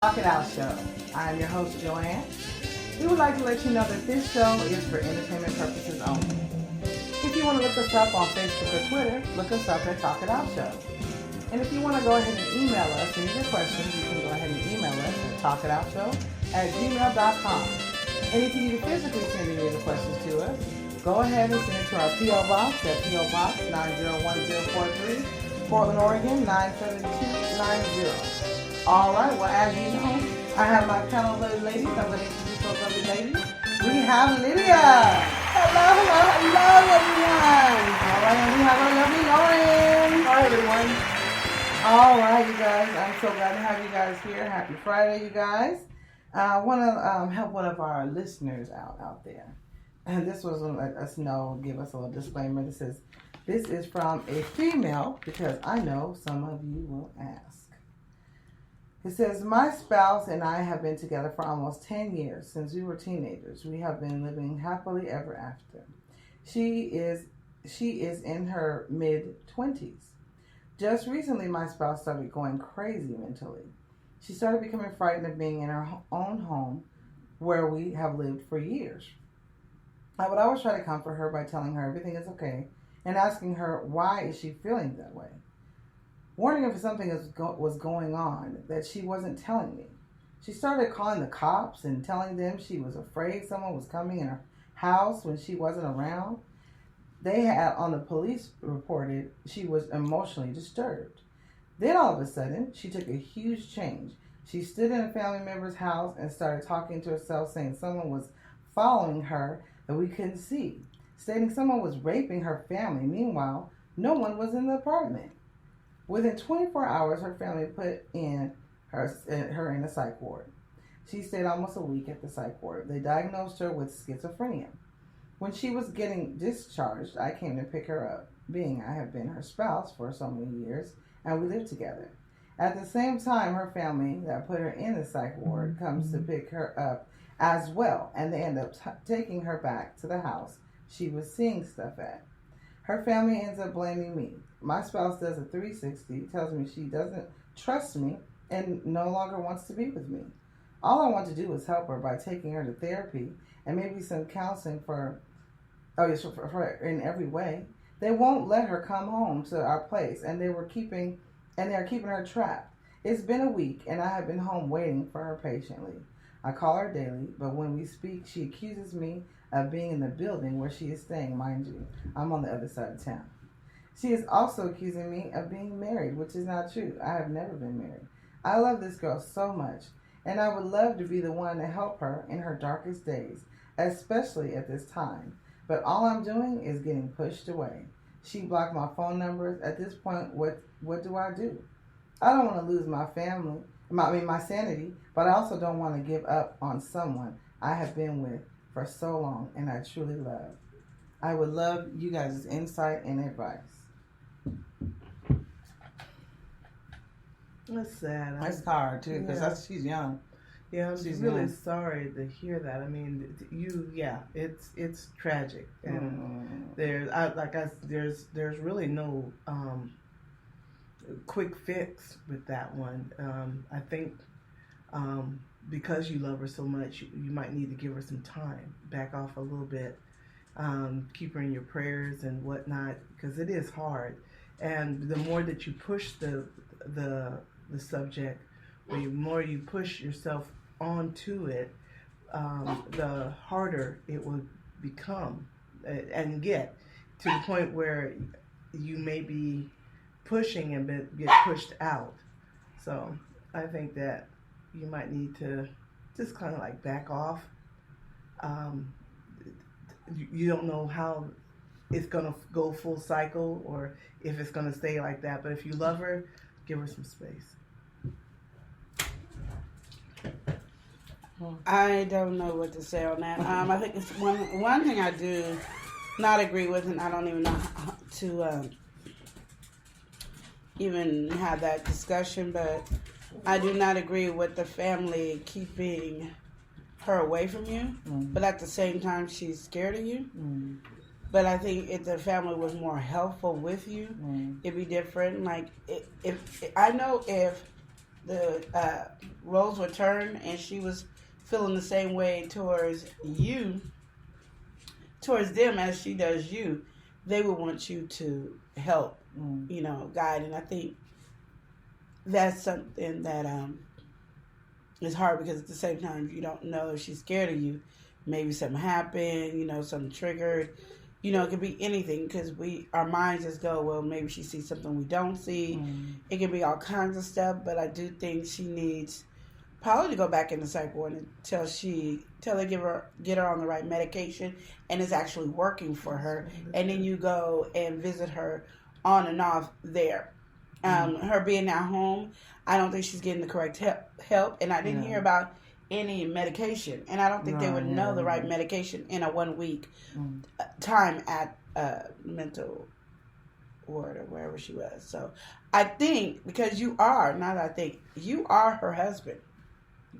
Talk It Out Show. I am your host, Joanne. We would like to let you know that this show is for entertainment purposes only. If you want to look us up on Facebook or Twitter, look us up at Talk It Out Show. And if you want to go ahead and email us any of your questions, you can go ahead and email us at talkitoutshow@gmail.com. And if you need to physically send any of the questions to us, go ahead and send it to our P.O. Box at P.O. Box 901043, Portland, Oregon 97290. All right, well, as you know, I have my panel of ladies. I'm going to introduce those lovely ladies. We have Lydia. Hello, everyone. All right, and we have our lovely Lauren. Hi, everyone. All right, you guys. I'm so glad to have you guys here. Happy Friday, you guys. I want to help one of our listeners out there. And this was to let us know, give us a little disclaimer. This is from a female, because I know some of you will ask. It says, my spouse and I have been together for almost 10 years. Since we were teenagers. We have been living happily ever after. She is in her mid-20s. Just recently, my spouse started going crazy mentally. She started becoming frightened of being in her own home where we have lived for years. I would always try to comfort her by telling her everything is okay and asking her why is she feeling that way. Warning her if something was going on that she wasn't telling me. She started calling the cops and telling them she was afraid someone was coming in her house when she wasn't around. They had on the police reported she was emotionally disturbed. Then all of a sudden, she took a huge change. She stood in a family member's house and started talking to herself, saying someone was following her that we couldn't see, stating someone was raping her family. Meanwhile, no one was in the apartment. Within 24 hours, her family put her in a psych ward. She stayed almost a week at the psych ward. They diagnosed her with schizophrenia. When she was getting discharged, I came to pick her up, being I have been her spouse for so many years, and we lived together. At the same time, her family that put her in the psych ward comes to pick her up as well, and they end up taking her back to the house she was seeing stuff at. Her family ends up blaming me. My spouse does a 360, tells me she doesn't trust me and no longer wants to be with me. All I want to do is help her by taking her to therapy and maybe some counseling for in every way. They won't let her come home to our place, and they're keeping her trapped. It's been a week, and I have been home waiting for her patiently. I call her daily, but when we speak, she accuses me of being in the building where she is staying. Mind you, I'm on the other side of town. She is also accusing me of being married, which is not true. I have never been married. I love this girl so much, and I would love to be the one to help her in her darkest days, especially at this time. But all I'm doing is getting pushed away. She blocked my phone numbers. At this point, what do I do? I don't want to lose my sanity, but I also don't want to give up on someone I have been with for so long and I truly love. I would love you guys' insight and advice. That's sad. That's hard too, because she's young. Yeah, I'm really sorry to hear that. I mean, it's tragic, and there's really no quick fix with that one. I think because you love her so much, you might need to give her some time, back off a little bit, keep her in your prayers and whatnot, because it is hard. And the more that you push the subject, or the more you push yourself onto it, the harder it will become and get to the point where you may be pushing and get pushed out. So I think that you might need to just kind of like back off. You don't know how it's going to go full cycle or if it's going to stay like that. But if you love her, give her some space. I don't know what to say on that. I think it's one thing I do not agree with, and I don't even know how to even have that discussion, but I do not agree with the family keeping her away from you, but at the same time, she's scared of you. But I think if the family was more helpful with you, it'd be different. Like, if roles were turned and she was feeling the same way towards them as she does you, they would want you to help, guide. And I think that's something that is hard because at the same time you don't know if she's scared of you. Maybe something happened, something triggered. It could be anything because our minds just go, well, maybe she sees something we don't see. It can be all kinds of stuff, but I do think she needs probably to go back in the psych ward until they get her on the right medication and it's actually working for her. And then you go and visit her on and off there. Her being at home, I don't think she's getting the correct help. And I didn't hear about any medication. And I don't think they would know the right medication in a 1 week time at mental ward or wherever she was. So I think because you are her husband.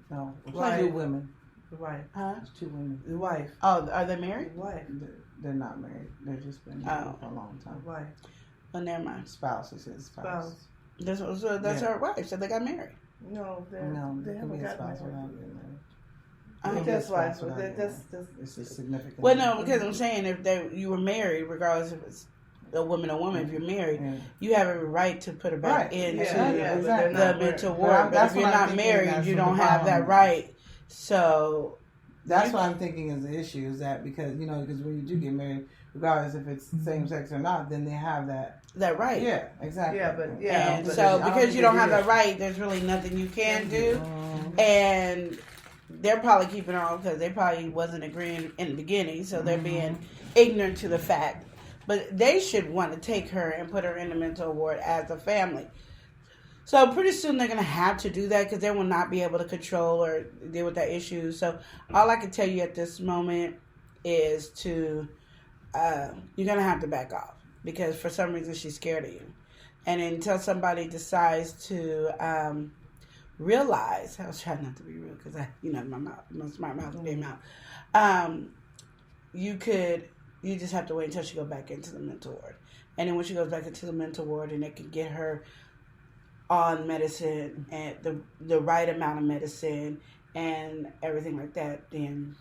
No, it's Right. 2 women. The wife. Huh? It's 2 women. The wife. Oh, are they married? The wife. They're not married. They've just been married for a long The time. wife. Oh, never mind. Spouse, it's his spouse. Spouse. That's her wife. So they got married. No, No, they it can haven't be a gotten spouse without married. getting married. That's Yes, why. that's what I mean. That's It's a significant. Well, no, because I'm saying if you were married, regardless if it's a woman or woman, if you're married, you have every right to put her back into exactly. the mental ward. But if you're not married, you don't have that right. So that's what I'm thinking is the issue is that because because when you do get married, regardless if it's same sex or not, then they have that right. Yeah, exactly. Yeah, but And but so I don't because you think don't they have do that it. right, there's really nothing you can do. And they're probably keeping her on because they probably wasn't agreeing in the beginning, so they're being ignorant to the fact. But they should want to take her and put her in the mental ward as a family. So pretty soon they're going to have to do that because they will not be able to control or deal with that issue. So all I can tell you at this moment is you're going to have to back off because for some reason she's scared of you. And until somebody decides to realize, I was trying not to be real because my smart mouth came out. You just have to wait until she goes back into the mental ward. And then when she goes back into the mental ward and they can get her on medicine and the right amount of medicine and everything like that, then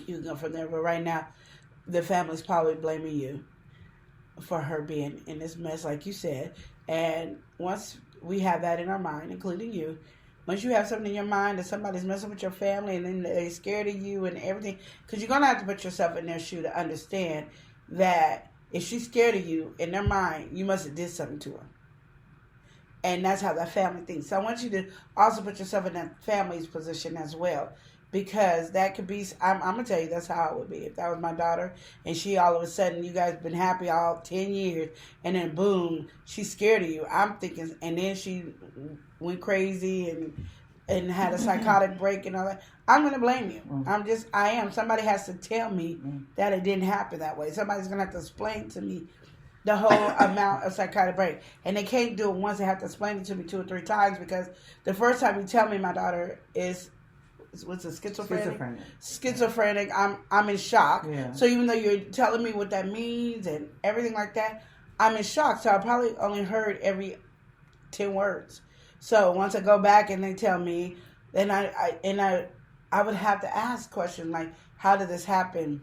you can go from there. But right now, the family's probably blaming you for her being in this mess, like you said. And once we have that in our mind, including you, once you have something in your mind that somebody's messing with your family and then they're scared of you and everything, because you're going to have to put yourself in their shoe to understand that if she's scared of you, in their mind, you must have did something to her. And that's how that family thinks. So I want you to also put yourself in that family's position as well. Because that could be, I'm going to tell you, that's how it would be. If that was my daughter and she all of a sudden, you guys been happy all 10 years and then boom, she's scared of you. I'm thinking, and then she went crazy and had a psychotic break and all that. I'm going to blame you. I am. Somebody has to tell me that it didn't happen that way. Somebody's going to have to explain to me the whole amount of psychotic break. And they can't do it once. They have to explain it to me 2 or 3 times because the first time you tell me my daughter is what's a schizophrenic, I'm in shock. Yeah. So even though you're telling me what that means and everything like that, I'm in shock. So I probably only heard every 10 words. So once I go back and they tell me, then I would have to ask questions like, how did this happen?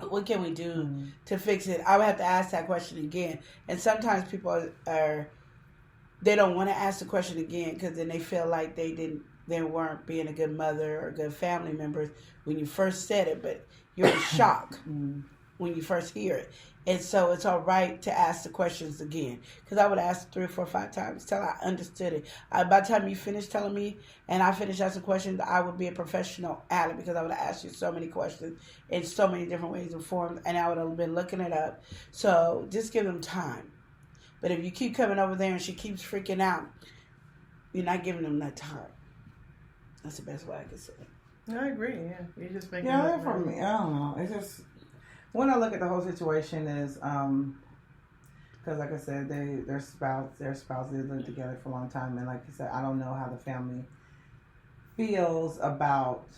What can we do to fix it? I would have to ask that question again. And sometimes people they don't want to ask the question again because then they feel like they weren't being a good mother or good family member when you first said it, but you're in shock when you first hear it. And so it's all right to ask the questions again. Because I would ask 3 or 4 or 5 times till I understood it. By the time you finish telling me and I finish asking questions, I would be a professional at it because I would have asked you so many questions in so many different ways and forms, and I would have been looking it up. So just give them time. But if you keep coming over there and she keeps freaking out, you're not giving them that time. That's the best way I can say it. I agree. Yeah, you're just making. Yeah, for me, I don't know. It's just when I look at the whole situation is because, like I said, their spouse, they lived together for a long time, and like you said, I don't know how the family feels about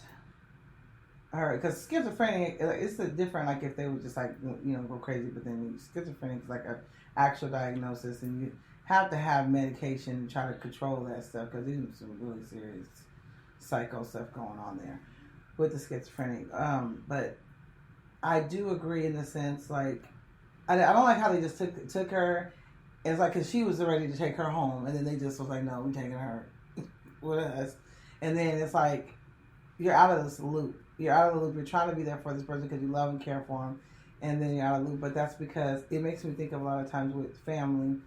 her because schizophrenic. It's a different like if they would just like go crazy, but then schizophrenic is like an actual diagnosis, and you have to have medication to try to control that stuff because there's some really serious psycho stuff going on there with the schizophrenic. But I do agree in the sense, like, I don't like how they just took her. It's like, because she was ready to take her home, and then they just was like, no, we're taking her with us. And then it's like, you're out of this loop. You're out of the loop. You're trying to be there for this person because you love and care for them, and then you're out of the loop. But that's because it makes me think of a lot of times with family,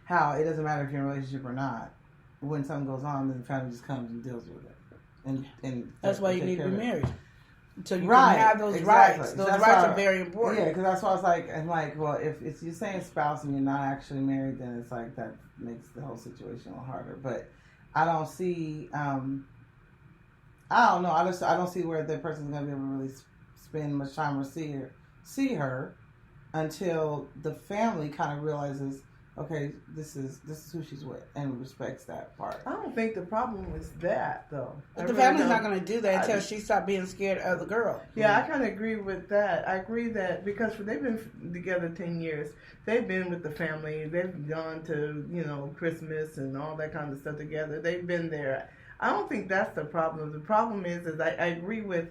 how it doesn't matter if you're in a relationship or not. When something goes on, then the family just comes and deals with it. And that's why you need to be married. So you right, can have those exactly. rights. Those rights are very important. Yeah, because that's why I was like, I'm like, well, if it's you're saying spouse and you're not actually married, then it's like that makes the whole situation a little harder. But I don't see, I don't know. I don't see where the person's gonna be able to really spend much time or see her until the family kind of realizes, okay, this is who she's with, and respects that part. I don't think the problem is that, though. But the family's not going to do that until she stopped being scared of the girl. Yeah, I kind of agree with that. I agree that because they've been together 10 years, they've been with the family, they've gone to, Christmas and all that kind of stuff together. They've been there. I don't think that's the problem. The problem is I agree with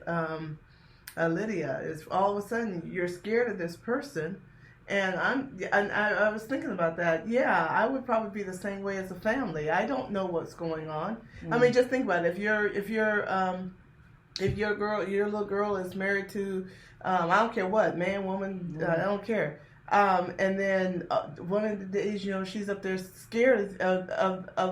Lydia. Is all of a sudden you're scared of this person. And I was thinking about that. Yeah, I would probably be the same way as a family. I don't know what's going on. I mean, just think about it. If your little girl is married to, I don't care what, man, woman, I don't care. And then one of the days, she's up there scared of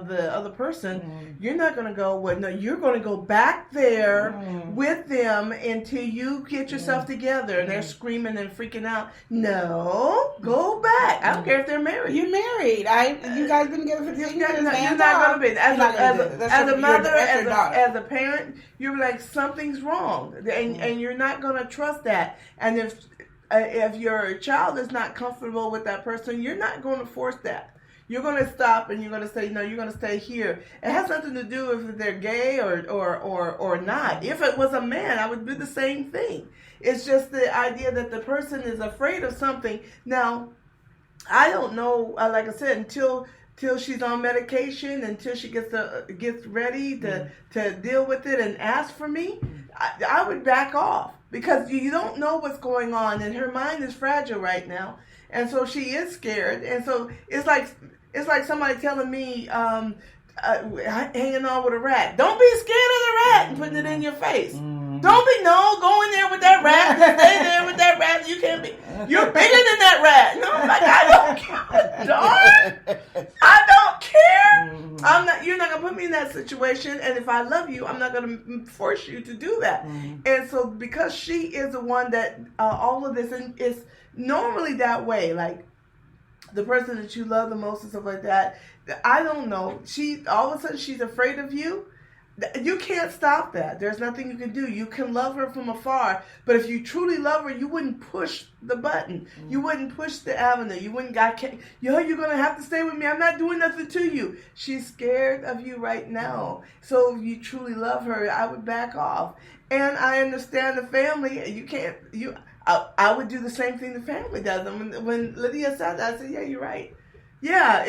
the other person. You're not going to go, well, no, you're going to go back there with them until you get yourself together. And they're screaming and freaking out. No, go back. I don't care if they're married. You're married. You guys been together for 10 years. You're not going to be. As a mother, as a parent, you're like, something's wrong. And you're not going to trust that. And if your child is not comfortable with that person, you're not going to force that. You're going to stop and you're going to say, no, you're going to stay here. It has nothing to do if they're gay or not. If it was a man, I would do the same thing. It's just the idea that the person is afraid of something. Now, I don't know, like I said, until she's on medication, until she gets ready to deal with it and ask for me, I would back off. Because you don't know what's going on, and her mind is fragile right now, and so she is scared. And so it's like somebody telling me, hanging on with a rat. Don't be scared of the rat and putting it in your face. Don't be go in there with that rat. Stay there with that rat. You can't be. You're bigger than that rat. No, I'm like, I don't care. Darn, I don't care. I'm not. You're not gonna put me in that situation. And if I love you, I'm not gonna force you to do that. And so because she is the one that all of this is normally that way, like the person that you love the most and stuff like that. I don't know. All of a sudden she's afraid of you. You can't stop that. There's nothing you can do. You can love her from afar, but if you truly love her, you wouldn't push the button. You wouldn't push the avenue. You wouldn't you're gonna have to stay with me. I'm not doing nothing to you. She's scared of you right now. So if you truly love her, I would back off. And I understand the family. You can't. I would do the same thing the family does. And when Lydia said that, I said, yeah, you're right. Yeah,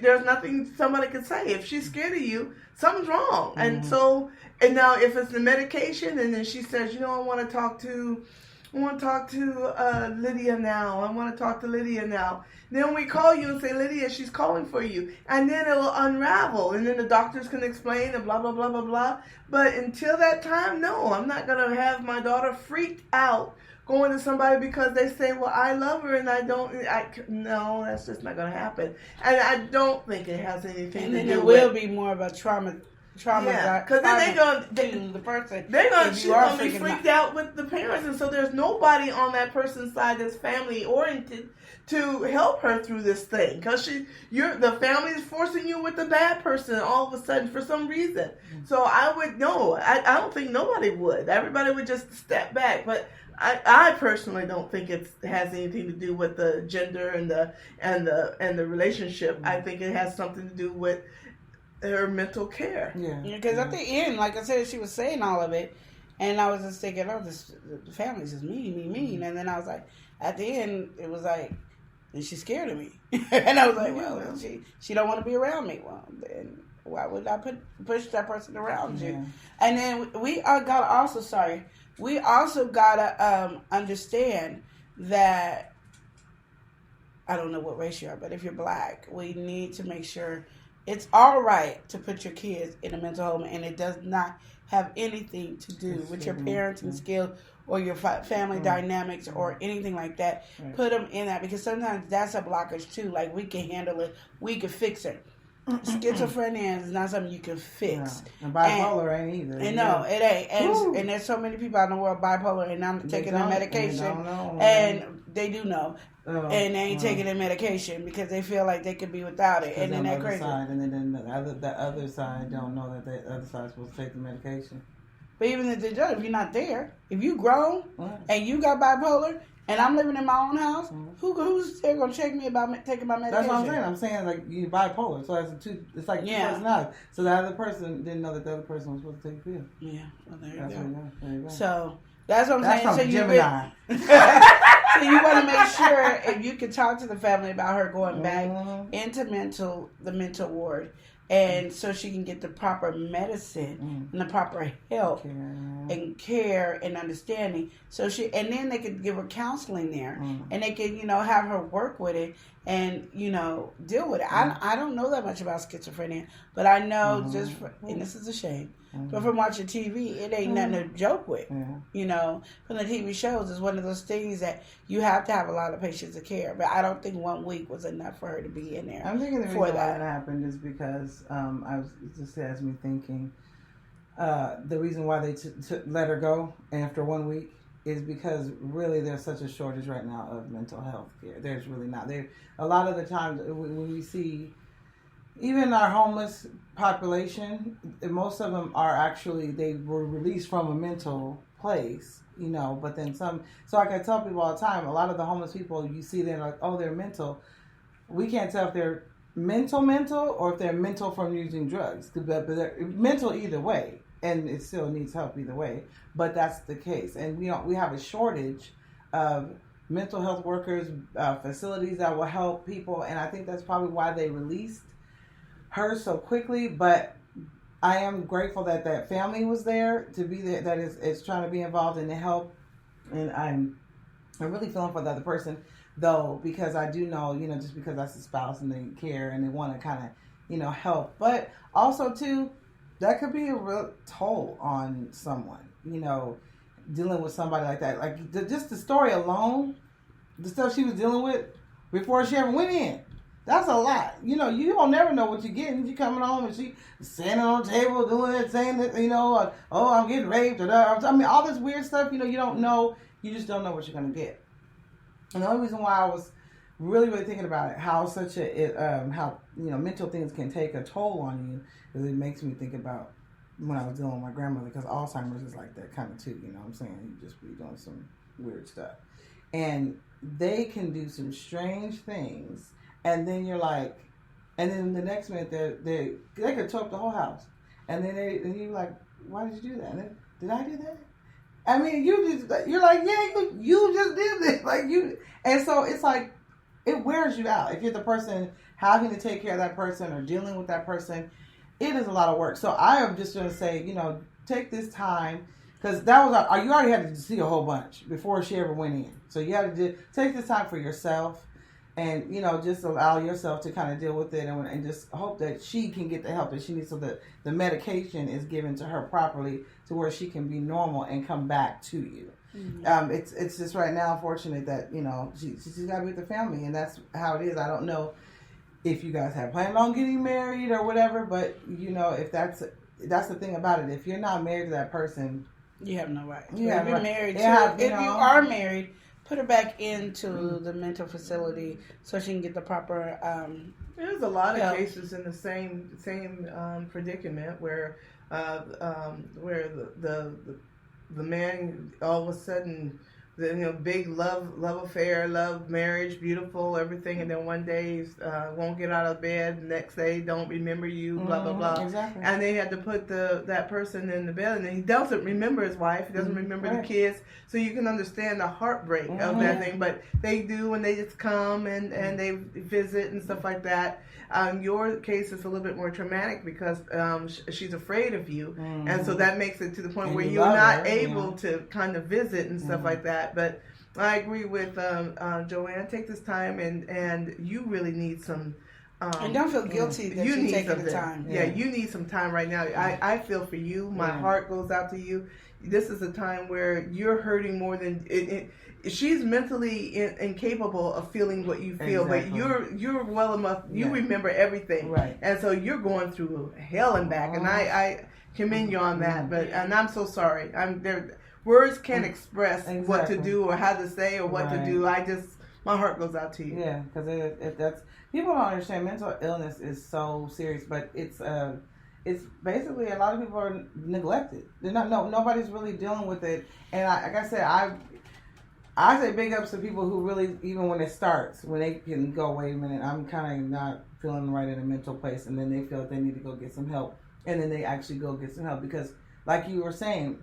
there's nothing somebody can say. If she's scared of you, something's wrong. And now if it's the medication, and then she says, I want to talk to Lydia now. I want to talk to Lydia now. Then we call you and say, Lydia, she's calling for you. And then it'll unravel. And then the doctors can explain and blah, blah, blah, blah, blah. But until that time, no, I'm not going to have my daughter freaked out going to somebody because they say, well, I love her and no, that's just not going to happen. And I don't think it has anything to do with it. And then it will be more of a trauma. Yeah, because then they're going to be freaked out with the parents. And so there's nobody on that person's side that's family oriented to help her through this thing. Because the family is forcing you with the bad person all of a sudden for some reason. So I don't think nobody would. Everybody would just step back. But I personally don't think it has anything to do with the gender and the relationship. I think it has something to do with her mental care. Yeah. Because at the end, like I said, she was saying all of it, and I was just thinking, the family's just mean. And then I was like, at the end, it was like, and she's scared of me. And I was like, well, she don't want to be around me. Well, then why would I push that person around you? And then we also gotta understand that, I don't know what race you are, but if you're black, we need to make sure it's all right to put your kids in a mental home, and it does not have anything to do with your parenting skills or your family dynamics or anything like that. Right. Put them in that, because sometimes that's a blockage too. Like, we can handle it, we can fix it. Schizophrenia is not something you can fix. Yeah. And bipolar ain't either. And no, it ain't. And there's so many people out in the world bipolar and not taking their medication. And they do know. And they ain't taking their medication because they feel like they could be without it. And then they're crazy. And then the other side don't know that the other side's supposed to take the medication. But even if they don't, if you're not there, if you grown and you got bipolar, and I'm living in my own house, who's still gonna check me about taking my medication? That's what I'm saying. I'm saying, like, you bipolar, so it's like two personalities. So the other person didn't know that the other person was supposed to take a pill. Yeah, well, there you go. Go. So that's what I'm saying. So Gemini. So you want to make sure if you can talk to the family about her going back into the mental ward, and so she can get the proper medicine and the proper help and care and understanding. And then they could give her counseling there, and they could, have her work with it and, deal with it. I don't know that much about schizophrenia, but I know and this is a shame, but from watching TV, it ain't nothing to joke with. From the TV shows, it's one of those things that you have to have a lot of patience of care. But I don't think 1 week was enough for her to be in there. I'm thinking the reason why that happened is because it just has me thinking the reason why they let her go after 1 week is because really there's such a shortage right now of mental health care. There's really not. A lot of the times when we see even our homeless population, most of them are actually, they were released from a mental place, but then some. So like I tell people all the time, a lot of the homeless people, you see they're like, oh, they're mental. We can't tell if they're mental or if they're mental from using drugs. But they're mental either way, and it still needs help either way. But that's the case, and we have a shortage of mental health workers, facilities that will help people, and I think that's probably why they released her so quickly. But I am grateful that family was there to be there, that is trying to be involved in the help, and I'm really feeling for the other person though, because I do know, just because that's a spouse and they care and they want to kind of, help, but also too, that could be a real toll on someone, dealing with somebody like that. Like just the story alone, the stuff she was dealing with before she ever went in. That's a lot. You don't never know what you're getting. You coming home and she standing on the table doing that, saying that, oh, I'm getting raped. I mean, all this weird stuff, you don't know. You just don't know what you're going to get. And the only reason why I was really, really thinking about it, how mental things can take a toll on you, is it makes me think about when I was dealing with my grandmother, because Alzheimer's is like that kind of too, you know what I'm saying? You just be doing some weird stuff. And they can do some strange things. And then you're like, and then the next minute they could tear up the whole house, and then you're like, why did you do that? And then, did I do that? I mean, you're like, yeah, you just did this, like you, and so it's like it wears you out if you're the person having to take care of that person or dealing with that person. It is a lot of work. So I am just going to say, take this time, because that was you already had to see a whole bunch before she ever went in. So you had to take this time for yourself. And, just allow yourself to kind of deal with it and just hope that she can get the help that she needs, so that the medication is given to her properly to where she can be normal and come back to you. Mm-hmm. It's just right now unfortunate that, she's got to be with the family, and that's how it is. I don't know if you guys have planned on getting married or whatever, but, if that's the thing about it. If you're not married to that person, you have no right. You have married to, if you are married, put her back into the mental facility so she can get the proper. There's a lot of cases in the same predicament where the man all of a sudden the big love affair, love marriage, beautiful, everything, and then one day won't get out of bed, next day don't remember you, blah blah blah. Exactly. And they had to put that person in the bed, and he doesn't remember his wife, he doesn't remember the kids, so you can understand the heartbreak of that thing. But they do, and they just come and they visit and stuff like that. Your case is a little bit more traumatic because she's afraid of you, and so that makes it to the point And where you you're love not her, able to kind of visit and stuff like that. But I agree with Joanne. Take this time, and you really need some. And don't feel guilty that you you're need taking something. the time. Yeah, you need some time right now. I feel for you. My heart goes out to you. This is a time where you're hurting more than she's mentally incapable of feeling what you feel, but you're well enough. You remember everything, right? And so you're going through hell and back. And I commend you on that. But and I'm so sorry. I'm there. Words can't express what to do or how to say or what to do. My heart goes out to you. Yeah, because that's people don't understand. Mental illness is so serious, but it's basically a lot of people are neglected. They're not. Nobody's really dealing with it. And like I said, I say big ups to people who really, even when it starts, when they can go, wait a minute, I'm kind of not feeling right in a mental place, and then they feel they need to go get some help, and then they actually go get some help because, like you were saying,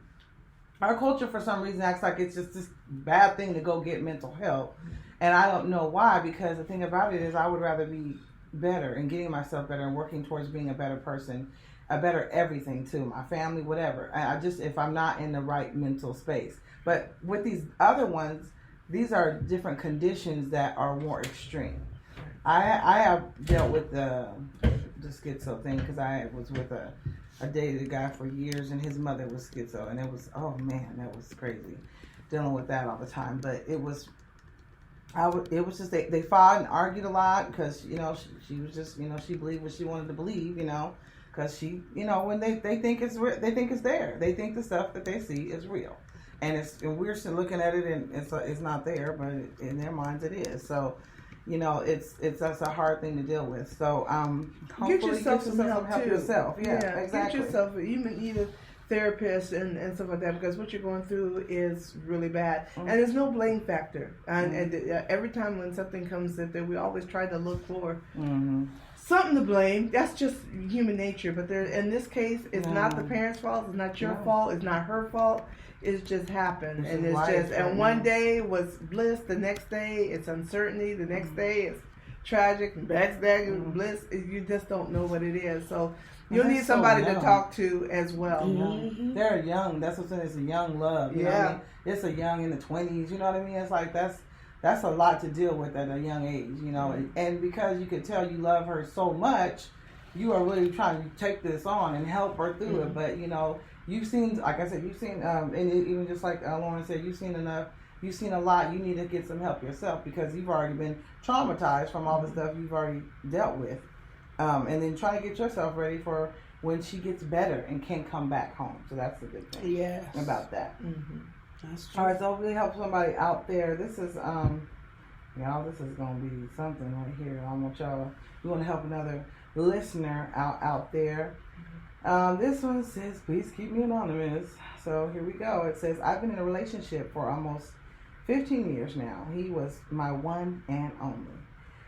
our culture for some reason acts like it's just this bad thing to go get mental help. And I don't know why, because the thing about it is I would rather be better and getting myself better and working towards being a better person, a better everything too, my family, whatever. If I'm not in the right mental space. But with these other ones, these are different conditions that are more extreme. I have dealt with the schizo thing because I was with a dated guy for years, and his mother was schizo, and it was, oh man, that was crazy, dealing with that all the time. But it was just they fought and argued a lot because she was just she believed what she wanted to believe, because she when they think it's real, they think it's there, they think the stuff that they see is real, and we're still looking at it and it's not there, but in their minds it is. So that's a hard thing to deal with. So hopefully get yourself some help too. Yourself. Yeah, exactly. Get yourself, you need a therapist and stuff like that, because what you're going through is really bad. And there's no blame factor. And every time when something comes up there, we always try to look for something to blame. That's just human nature. But in this case, it's not the parents' fault. It's not your fault. It's not her fault. It's just happened. And it's just, and one day was bliss. The next day it's uncertainty. The next day it's tragic. The next day it's bliss. You just don't know what it is. So you'll need somebody to talk to as well. They're young. That's what's in it. It's a young love. You know what I mean? It's a young in the 20s. You know what I mean? It's like that's a lot to deal with at a young age. And because you could tell you love her so much, you are really trying to take this on and help her through it. But you've seen, like I said, and even just like Lauren said, you've seen enough. You've seen a lot. You need to get some help yourself because you've already been traumatized from all the stuff you've already dealt with. And then try to get yourself ready for when she gets better and can come back home. So that's the good thing about that. That's true. All right, so hopefully help somebody out there. This is, y'all, this is going to be something right here. We want to help another listener out there. This one says, please keep me anonymous. So here we go. It says, I've been in a relationship for almost 15 years now. He was my one and only.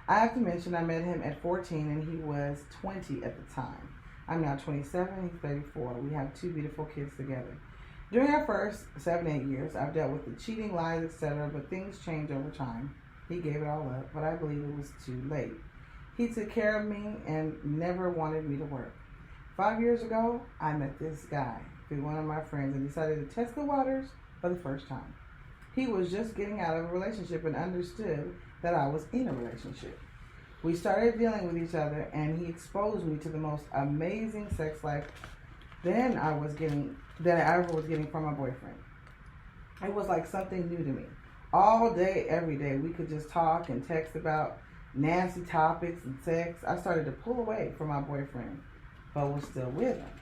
I have to mention I met him at 14 and he was 20 at the time. I'm now 27, he's 34. We have 2 beautiful kids together. During our first 7-8 years, I've dealt with the cheating, lies, etc., but things change over time. He gave it all up, but I believe it was too late. He took care of me and never wanted me to work. 5 years ago, I met this guy through one of my friends and decided to test the waters for the first time. He was just getting out of a relationship and understood that I was in a relationship. We started dealing with each other and he exposed me to the most amazing sex life than I ever was getting from my boyfriend. It was like something new to me. All day, every day, we could just talk and text about nasty topics and sex. I started to pull away from my boyfriend, but was still with him.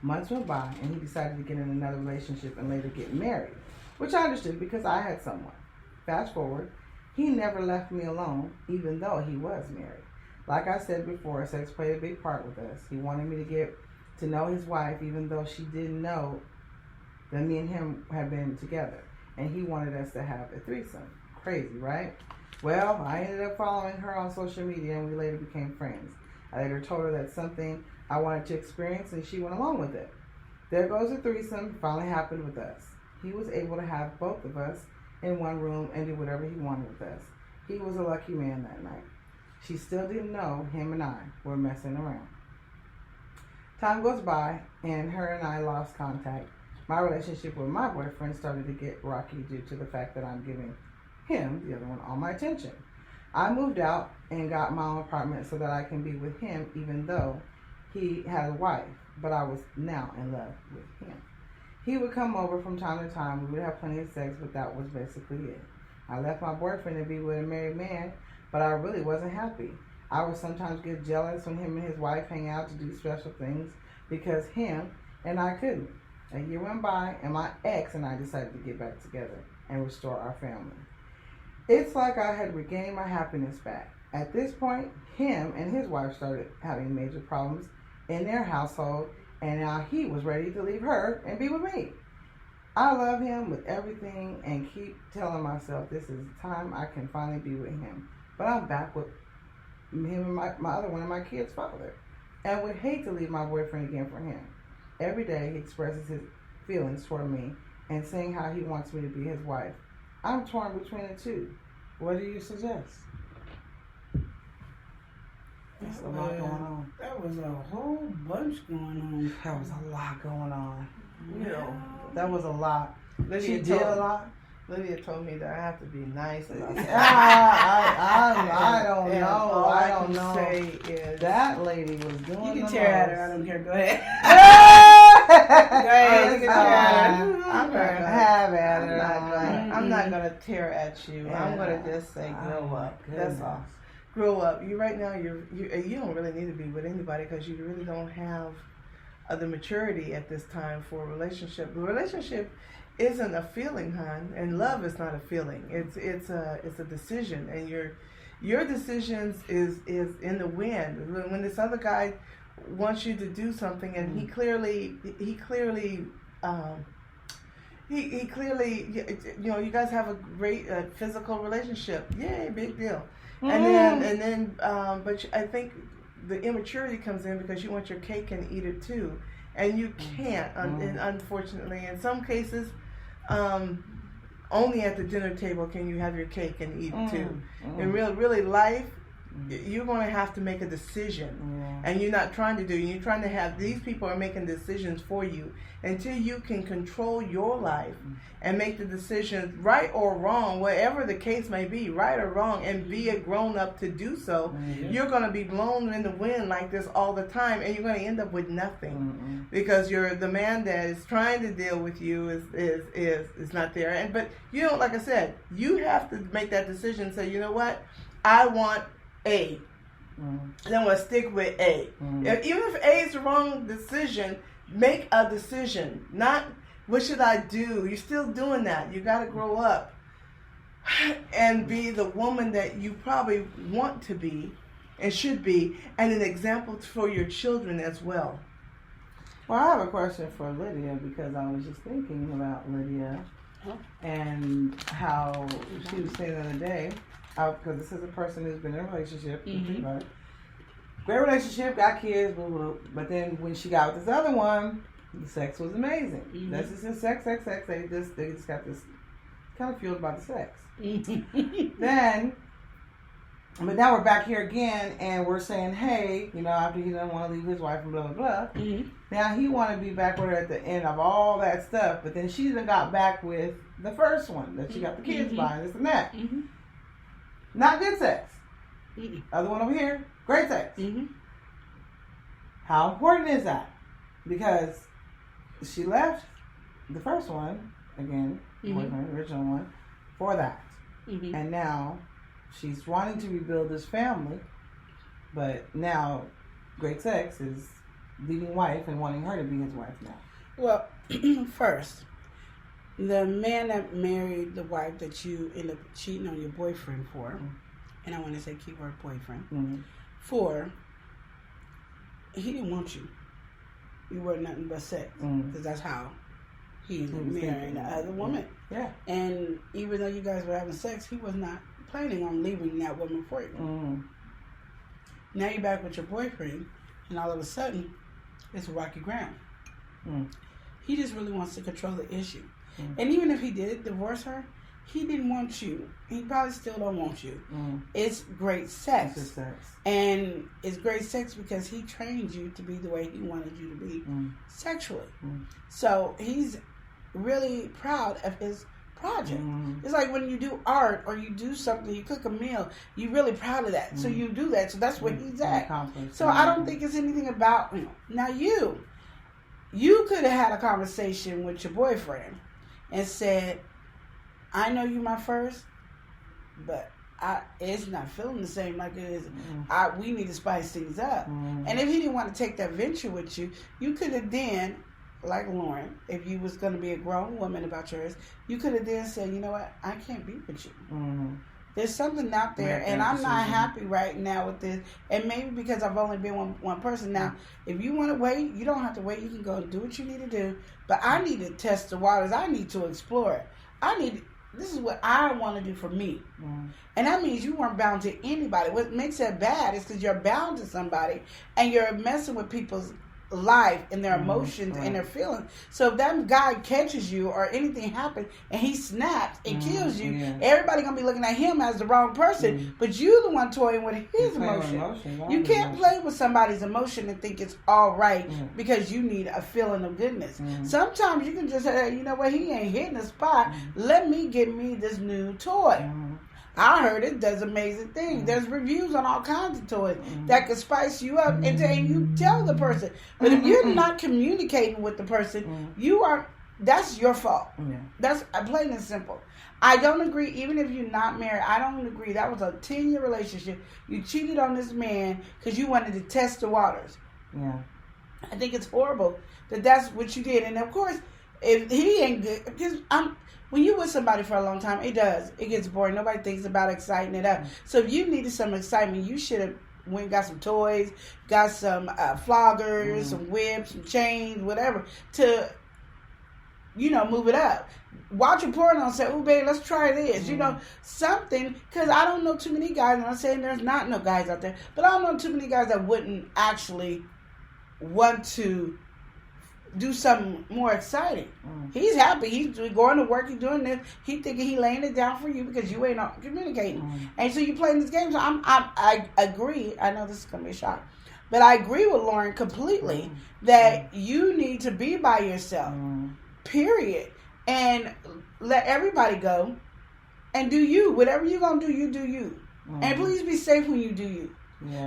Months went by and he decided to get in another relationship and later get married, which I understood because I had someone. Fast forward, he never left me alone, even though he was married. Like I said before, sex played a big part with us. He wanted me to get to know his wife, even though she didn't know that me and him had been together. and he wanted us to have a threesome. Crazy, right? Well, I ended up following her on social media, and we later became friends. I later told her that's something I wanted to experience, and she went along with it. There goes a threesome finally happened with us. He was able to have both of us in one room and do whatever he wanted with us. He was a lucky man that night. She still didn't know him and I were messing around. Time goes by, and her and I lost contact. My relationship with my boyfriend started to get rocky due to the fact that I'm giving him, the other one, all my attention. I moved out and got my own apartment so that I can be with him, even though he had a wife, but I was now in love with him. He would come over from time to time. We would have plenty of sex, but that was basically it. I left my boyfriend to be with a married man, but I really wasn't happy. I would sometimes get jealous when him and his wife hang out to do special things because him and I couldn't. A year went by, and my ex and I decided to get back together and restore our family. It's like I had regained my happiness back. At this point, him and his wife started having major problems in their household, and now he was ready to leave her and be with me. I love him with everything and keep telling myself this is the time I can finally be with him. But I'm back with him and my other one of my kids' father, and would hate to leave my boyfriend again for him. Every day he expresses his feelings toward me and saying how he wants me to be his wife. I'm torn between the two. What do you suggest? There's a lot going on. That was a whole bunch going on. That was a lot going on. You know, That was a lot. Lydia She did a lot. Lydia told me that I have to be nice about that. I don't And know. all I I don't can know. say is That lady was doing You can the tear at her. I most. don't care. Go ahead. Go ahead, you can tear at her. I'm not gonna have at her. I'm not gonna tear at you. I'm gonna just say grow up. That's all. Grow up. You right now. You don't really need to be with anybody because you really don't have the maturity at this time for a relationship. The relationship isn't a feeling, hon, and love is not a feeling. It's a decision, and your decisions is in the wind. When this other guy wants you to do something, and he clearly, you know, you guys have a great physical relationship. Yay, big deal. And then, but I think the immaturity comes in because you want your cake and eat it too, and you can't. And unfortunately, in some cases, only at the dinner table can you have your cake and eat it too. In really life, you're going to have to make a decision, and you're not trying to do. You're trying to have these people are making decisions for you until you can control your life and make the decisions, right or wrong, whatever the case may be, right or wrong, and be a grown up to do so. You're going to be blown in the wind like this all the time, and you're going to end up with nothing because you're the man that is trying to deal with you is not there. And but you know, like I said, you have to make that decision and say, you know what, I want A. And I'm going to stick with A. Even if A is the wrong decision, make a decision. Not, what should I do? You're still doing that. You got to grow up and be the woman that you probably want to be and should be, and an example for your children as well. Well, I have a question for Lydia because I was just thinking about Lydia and how she was saying the other day, because this is a person who's been in a relationship, great relationship, got kids, blah, blah, but then when she got with this other one, the sex was amazing. That's just sex. They just got this kind of fueled about the sex. Then, but now we're back here again, and we're saying, hey, you know, after he doesn't want to leave his wife and blah blah blah. Now he want to be back with her at the end of all that stuff, but then she done got back with the first one that she got the kids by, and this and that. Not good sex. Other one over here, great sex. How important is that? Because she left the first one, again, boyfriend, original one, for that. And now she's wanting to rebuild this family, but now great sex is leaving wife and wanting her to be his wife now. Well, first, the man that married the wife that you end up cheating on your boyfriend for, and I want to say keyword boyfriend, for, he didn't want you. You were nothing but sex, because that's how he's marrying another woman. Yeah. And even though you guys were having sex, he was not planning on leaving that woman for you. Mm. Now you're back with your boyfriend, and all of a sudden, it's rocky ground. Mm. He just really wants to control the issue. Mm. And even if he did divorce her, he didn't want you. He probably still don't want you. Mm. It's great sex. It's sex. And it's great sex because he trained you to be the way he wanted you to be sexually. Mm. So he's really proud of his project. Mm. It's like when you do art or you do something, you cook a meal, you're really proud of that. So you do that. So that's where he's at. So I don't think it's anything about, Now you could have had a conversation with your boyfriend and said, I know you my first, but it's not feeling the same like it is. We need to spice things up. And if he didn't want to take that venture with you, you could have then, like Lauren, if you was going to be a grown woman about yours, you could have then said, you know what, I can't be with you. There's something out there, and I'm not happy right now with this. And maybe because I've only been one person. Now, if you want to wait, you don't have to wait. You can go and do what you need to do. But I need to test the waters. I need to explore it. This is what I want to do for me. And that means you weren't bound to anybody. What makes that bad is because you're bound to somebody and you're messing with people's life and their emotions and their feelings. So if that guy catches you or anything happens and he snaps and kills you, everybody gonna be looking at him as the wrong person, but you the one toying with his emotion. You can't play with somebody's emotion and think it's all right because you need a feeling of goodness. Sometimes you can just say, you know what, he ain't hitting the spot. Let me get me this new toy. I heard it does amazing things. There's reviews on all kinds of toys that can spice you up, and you tell the person. But if you're not communicating with the person, that's your fault. That's plain and simple. I don't agree, even if you're not married, I don't agree. That was a 10-year relationship. You cheated on this man because you wanted to test the waters. I think it's horrible that that's what you did. And of course, if he ain't good, because when you're with somebody for a long time, it gets boring. Nobody thinks about exciting it up. So if you needed some excitement, you should have went and got some toys, got some floggers, some whips, some chains, whatever, to, move it up. Watch a porno and say, oh, babe, let's try this. Something, because I don't know too many guys, and I'm saying there's not no guys out there, but I don't know too many guys that wouldn't actually want to do something more exciting. He's happy. He's going to work. He's doing this. He thinking he laying it down for you because you ain't communicating. And so you playing this game. So I agree. I know this is going to be a shock. But I agree with Lauren completely that you need to be by yourself. Period. And let everybody go. And do you. Whatever you're going to do, you do you. And please be safe when you do you.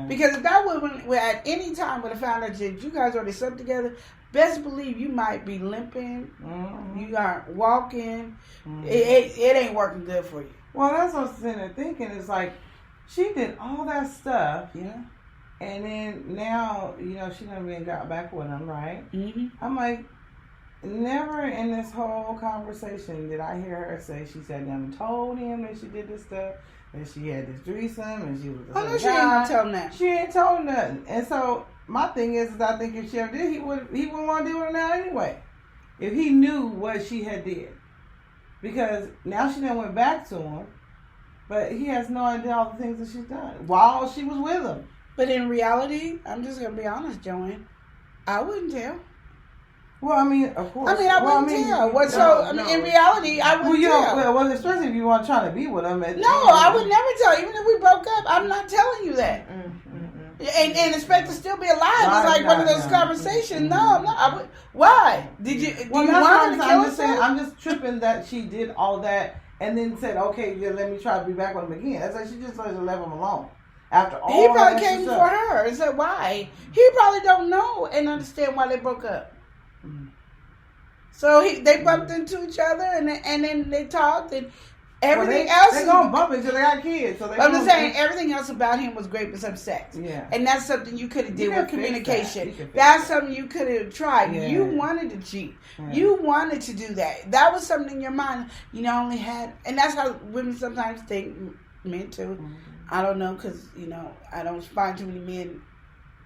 Because if that would at any time would have found out that you guys already slept together, best believe you might be limping. You aren't walking. It ain't working good for you. Well, that's what I'm sitting there thinking. It's like she did all that stuff. And then now, she done been got back with him, right? I'm like, never in this whole conversation did I hear her say she sat down and told him that she did this stuff. And she had this threesome, and she was. Oh no, she ain't gonna tell him that. She ain't told nothing, and so my thing is I think if she ever did, he wouldn't want to do it now anyway. If he knew what she had did, because now she done went back to him, but he has no idea all the things that she's done while she was with him. But in reality, I'm just gonna be honest, Joanne, I wouldn't tell. Well, I mean, of course. I wouldn't tell. In reality, I wouldn't tell. Well, especially if you want trying to be with him. I would never tell. Even if we broke up, I'm not telling you that. And expect to still be alive. It's like one of those conversations. No, I would. Why? Did you? Well, do you want to kill herself? I'm just tripping that she did all that and then said, "Okay, let me try to be back with him again." That's like she just left him alone. After all, he probably came for her and said, "Why?" He probably don't know and understand why they broke up. So they bumped into each other and then they talked and everything else. They're gonna bump into. They got kids, so I'm just saying everything else about him was great besides sex. And that's something you could have did with communication. That's something you could have tried. You wanted to cheat. You wanted to do that. That was something in your mind. Only had, and that's how women sometimes think. Men too. I don't know because I don't find too many men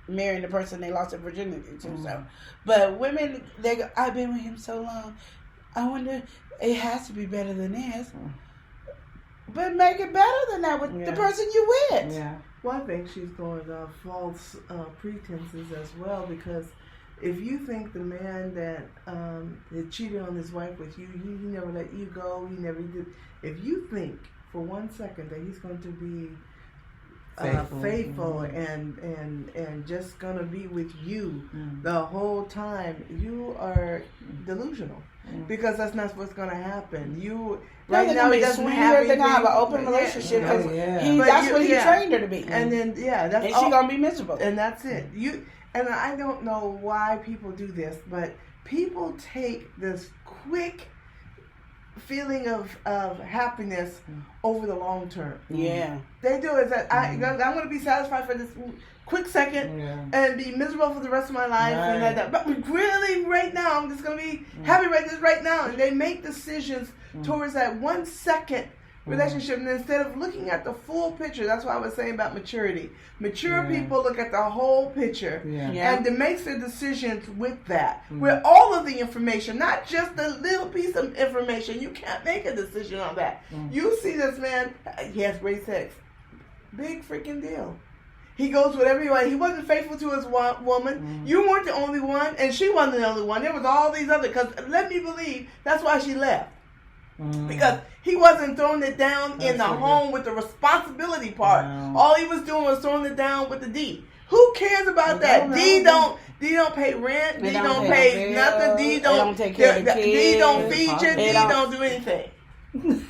marrying the person they lost their virginity to. So, but women, they go, I've been with him so long. I wonder, it has to be better than this. But make it better than that with the person you with. Yeah. Well, I think she's going false pretenses as well, because if you think the man that cheated on his wife with you, he never let you go, he never did. If you think for 1 second that he's going to be faithful and just gonna be with you the whole time, you are delusional, because that's not what's gonna happen. You right now he doesn't have they're gonna have an open relationship. That's what he trained her to be. And then that's and she gonna be miserable. And that's it. And I don't know why people do this, but people take this quick feeling of happiness over the long term. Yeah. They do it. I'm going to be satisfied for this quick second and be miserable for the rest of my life. Right. And like that. But really, right now, I'm just going to be happy right now. And they make decisions towards that 1 second relationship, and instead of looking at the full picture. That's what I was saying about maturity. Mature people look at the whole picture and they make their decisions with that, with all of the information, not just a little piece of information. You can't make a decision on that. You see this man, he has great sex, big freaking deal. He goes with everyone. He wasn't faithful to his woman. You weren't the only one, and she wasn't the only one. There was all these other. Because let me believe that's why she left. Because he wasn't throwing it down in the home with the responsibility part. All he was doing was throwing it down with the D. Who cares about that? D don't pay rent. D don't pay nothing. D don't take care of the kids. D don't feed you. D don't do anything.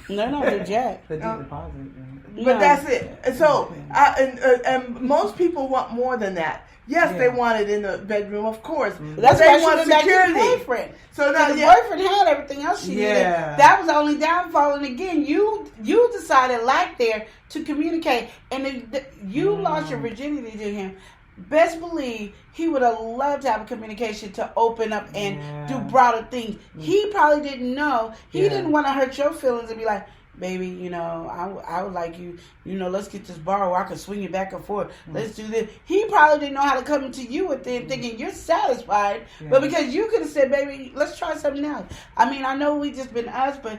No, do jack. The deposit. But that's it. And so, and most people want more than that. Yes, they want it in the bedroom, of course. That's they why want she went security. Back to the boyfriend. So now the boyfriend had everything else she needed. That was the only downfall. And again, you decided lack there to communicate, and you lost your virginity to him. Best believe he would have loved to have a communication to open up and do broader things. He probably didn't know. He didn't want to hurt your feelings and be like, baby, I would like you, let's get this bar where I can swing it back and forth. Let's do this. He probably didn't know how to come to you with it, thinking you're satisfied. But because you could have said, baby, let's try something else. I mean, I know we just been us, but,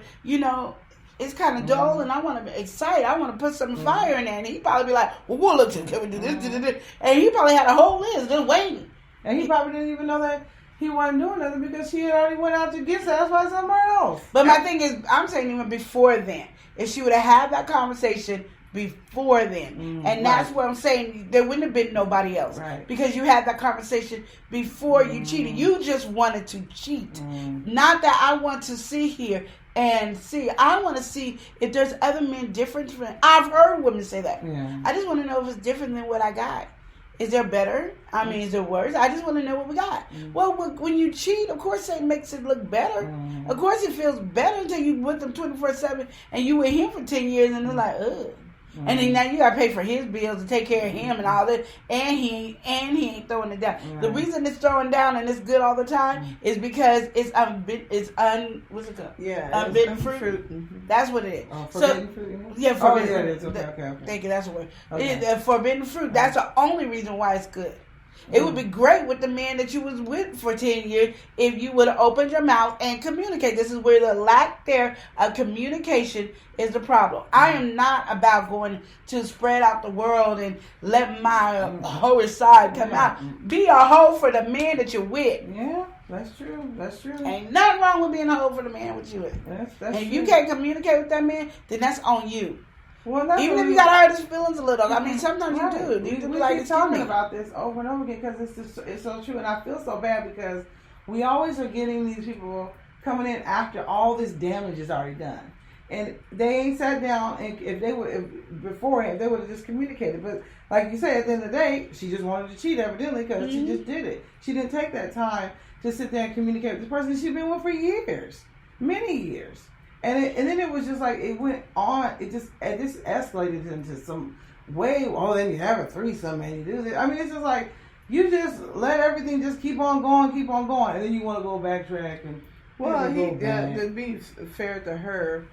it's kind of dull, and I want to be excited. I want to put some fire in there. And he probably be like, well, look, can we do this? And he probably had a whole list just waiting. And he probably didn't even know that he wasn't doing nothing because she had already went out to get satisfied somewhere else. But my thing is, I'm saying even before then, if she would have had that conversation before then, and that's what I'm saying, there wouldn't have been nobody else. Right. Because you had that conversation before you cheated. You just wanted to cheat. Not that I want to sit here and see. I want to see if there's other men different. I've heard women say that. Yeah. I just want to know if it's different than what I got. Is there better? I mean, is there worse? I just want to know what we got. Well, when you cheat, of course it makes it look better. Of course it feels better until you with them 24/7 and you with him for 10 years and they're like, ugh. And then now you got to pay for his bills to take care of him and all that, and he ain't throwing it down. The reason it's throwing down and it's good all the time is because it's what's it called? Unbidden fruit. That's what it is. Forbidden fruit. Yeah, forbidden fruit. It is. Okay. Thank you. That's the word. Okay. Forbidden fruit. That's the only reason why it's good. It would be great with the man that you was with for 10 years if you would have opened your mouth and communicate. This is where the lack there of communication is the problem. I am not about going to spread out the world and let my whole side come out. Be a hoe for the man that you're with. Yeah, that's true. That's true. Ain't nothing wrong with being a hoe for the man with you with. That's and if true. you can't communicate with that man, then that's on you. Well, even if you gotta hurt his feelings a little. I mean, sometimes you do. You can be like, keep talking about this over and over again because it's so true, and I feel so bad because we always are getting these people coming in after all this damage is already done, and they ain't sat down. And if they would beforehand, they would have just communicated. But like you said, at the end of the day, she just wanted to cheat evidently because she just did it. She didn't take that time to sit there and communicate with the person she'd been with for years, many years. And then it was just like, it went on, it just escalated into some way, then you have a threesome and you do this. I mean, it's just like, you just let everything just keep on going, and then you want to go backtrack. And to be fair to her,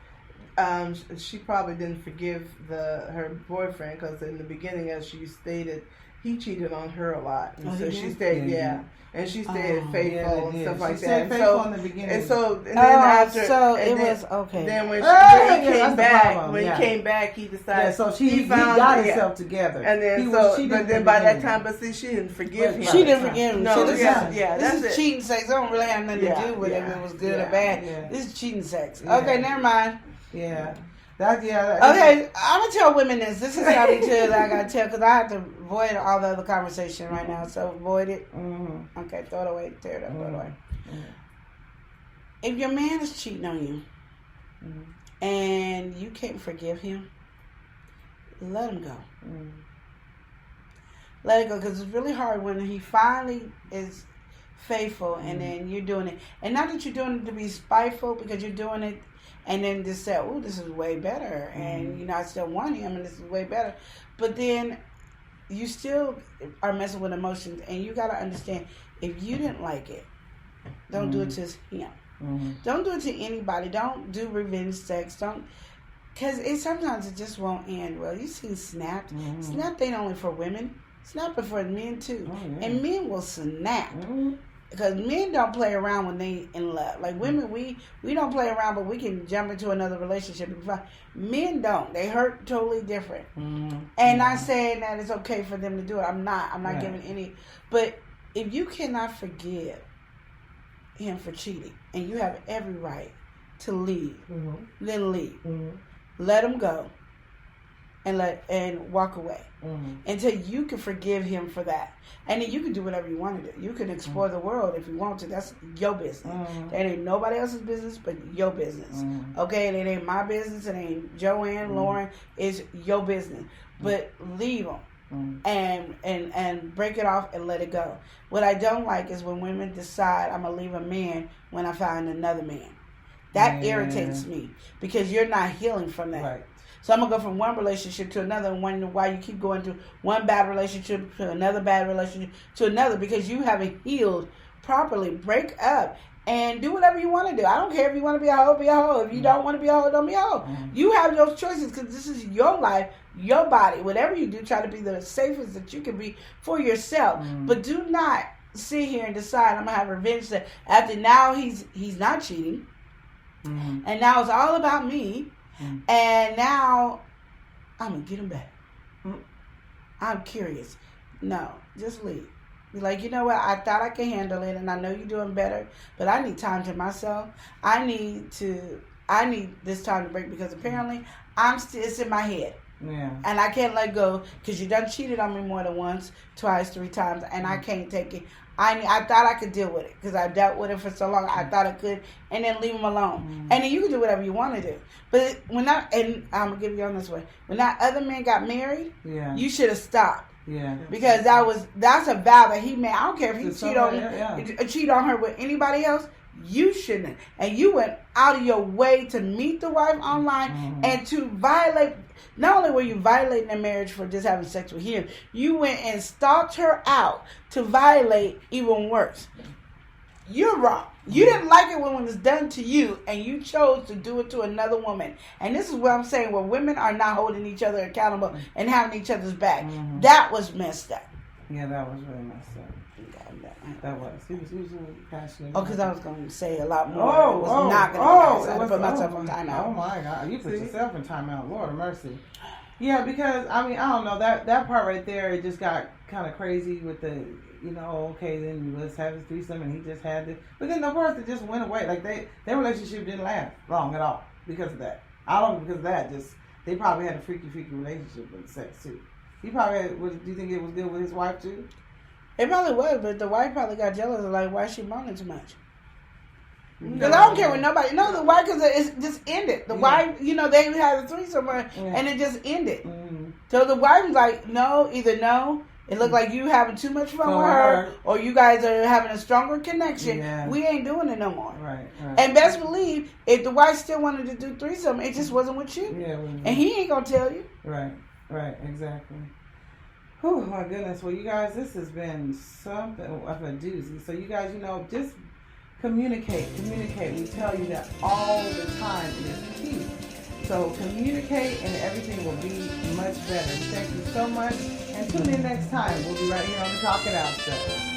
she probably didn't forgive her boyfriend because in the beginning, as she stated, he cheated on her a lot, and Oh, so he she did? stayed, Yeah. and she stayed Oh. faithful and stuff like She that. stayed faithful in the beginning. And then Oh, after, so and it then, was okay. Then when, Ah, when he yeah, came that's the back, problem, when yeah. he came back, he decided. Yeah, so he found got yeah. himself together. And then he so, was cheating but in then the by that beginning. time, but see, she didn't forgive him. She didn't forgive him. No, See, this yeah, is, yeah, this that's is it. cheating sex. It don't really have nothing Yeah, to do with if yeah, it was good yeah, or bad. yeah. This is cheating sex. Yeah. Okay, never mind. Yeah. That's Okay, I'm gonna tell women this. This is something too that I gotta tell because I have to avoid all the other conversation right now. So avoid it. Mm-hmm. Okay, throw it away. Tear it up. Throw it away. Mm-hmm. If your man is cheating on you Mm-hmm. and you can't forgive him, let him go. Mm-hmm. Let it go because it's really hard when he finally is faithful and then you're doing it. And not that you're doing it to be spiteful because you're doing it and then just say, oh, this is way better. And, you know, I still want him and this is way better. But then you still are messing with emotions. And you got to understand, if you didn't like it, don't do it to him. Mm-hmm. Don't do it to anybody. Don't do revenge sex. Don't. Because sometimes it just won't end well. You see Snapped. Mm-hmm. Snapped ain't only for women. Snap it for men too. Oh, yeah. And men will snap. Mm-hmm. Because men don't play around when they in love. Like women, we don't play around, but we can jump into another relationship. Men don't. They hurt totally different. Mm-hmm. And not saying that it's okay for them to do it. I'm not Right. giving any. But if you cannot forgive him for cheating, and you have every right to leave, then leave. Mm-hmm. Let him go, and walk away. Mm-hmm. Until you can forgive him for that. And then you can do whatever you want to do. You can explore the world if you want to. That's your business. Mm-hmm. That ain't nobody else's business but your business. Mm-hmm. Okay? And it ain't my business. It ain't Joanne, Lauren. It's your business. But leave them. And break it off and let it go. What I don't like is when women decide I'm going to leave a man when I find another man. That irritates me because you're not healing from that. Right. So I'm going to go from one relationship to another and wonder why you keep going through one bad relationship to another bad relationship to another because you haven't healed properly. Break up and do whatever you want to do. I don't care if you want to be a hoe, be a hoe. If you don't want to be a hoe, don't be a hoe. Mm-hmm. You have those choices because this is your life, your body. Whatever you do, try to be the safest that you can be for yourself. Mm-hmm. But do not sit here and decide I'm going to have revenge. After now he's not cheating. Mm-hmm. And now it's all about me. Mm-hmm. And now I'm going to get him back. Mm-hmm. I'm curious. No, just leave. Be like, you know what? I thought I could handle it, and I know you're doing better, but I need time to myself. I need this time to break because apparently it's in my head. Yeah. And I can't let go because you done cheated on me more than once, twice, 3 times, and I can't take it. I thought I could deal with it because I dealt with it for so long. I thought I could, and then leave them alone. Mm-hmm. And then you can do whatever you want to do. But and I'm gonna give you on this way. When that other man got married, Yeah. you should have stopped Yeah. because that's a vow that he made. I don't care if he To cheat on somebody, cheat on her with anybody else. You shouldn't. And you went out of your way to meet the wife online and to violate. Not only were you violating the marriage for just having sex with him, you went and stalked her out to violate even worse. You're wrong. You didn't like it when it was done to you, and you chose to do it to another woman. And this is what I'm saying, where women are not holding each other accountable and having each other's back. Mm-hmm. That was messed up. Yeah, that was really messed up. That was. He was really passionate. Oh, because I was going to say a lot more. Oh, it was not going to be nice. I had to put myself oh, in timeout. Oh my God, you put yourself in timeout. Lord of mercy. Yeah, because I mean, I don't know, that part right there. It just got kind of crazy with the, okay, then let's have this threesome, and he just had it. But then of course it just went away. Like their relationship didn't last long at all because of that. I don't because of that. Just they probably had a freaky relationship with sex too. He probably had. Do you think it was good with his wife too? It probably was, but the wife probably got jealous. Like, why is she moaning too much? Because I don't care what nobody. No, the wife, because it just ended. The wife, they had a threesome, and it just ended. Mm-hmm. So the wife was like, either no, it looked like you having too much fun with her, or you guys are having a stronger connection. Yeah. We ain't doing it no more. Right. And best believe, if the wife still wanted to do threesome, it just wasn't with you. Yeah. And he ain't gonna tell you. Right, exactly. Oh my goodness. Well, you guys, this has been something of a doozy. So you guys, just communicate. We tell you that all the time. It is key. So communicate and everything will be much better. Thank you so much. And tune in next time. We'll be right here on the Talk It Out show.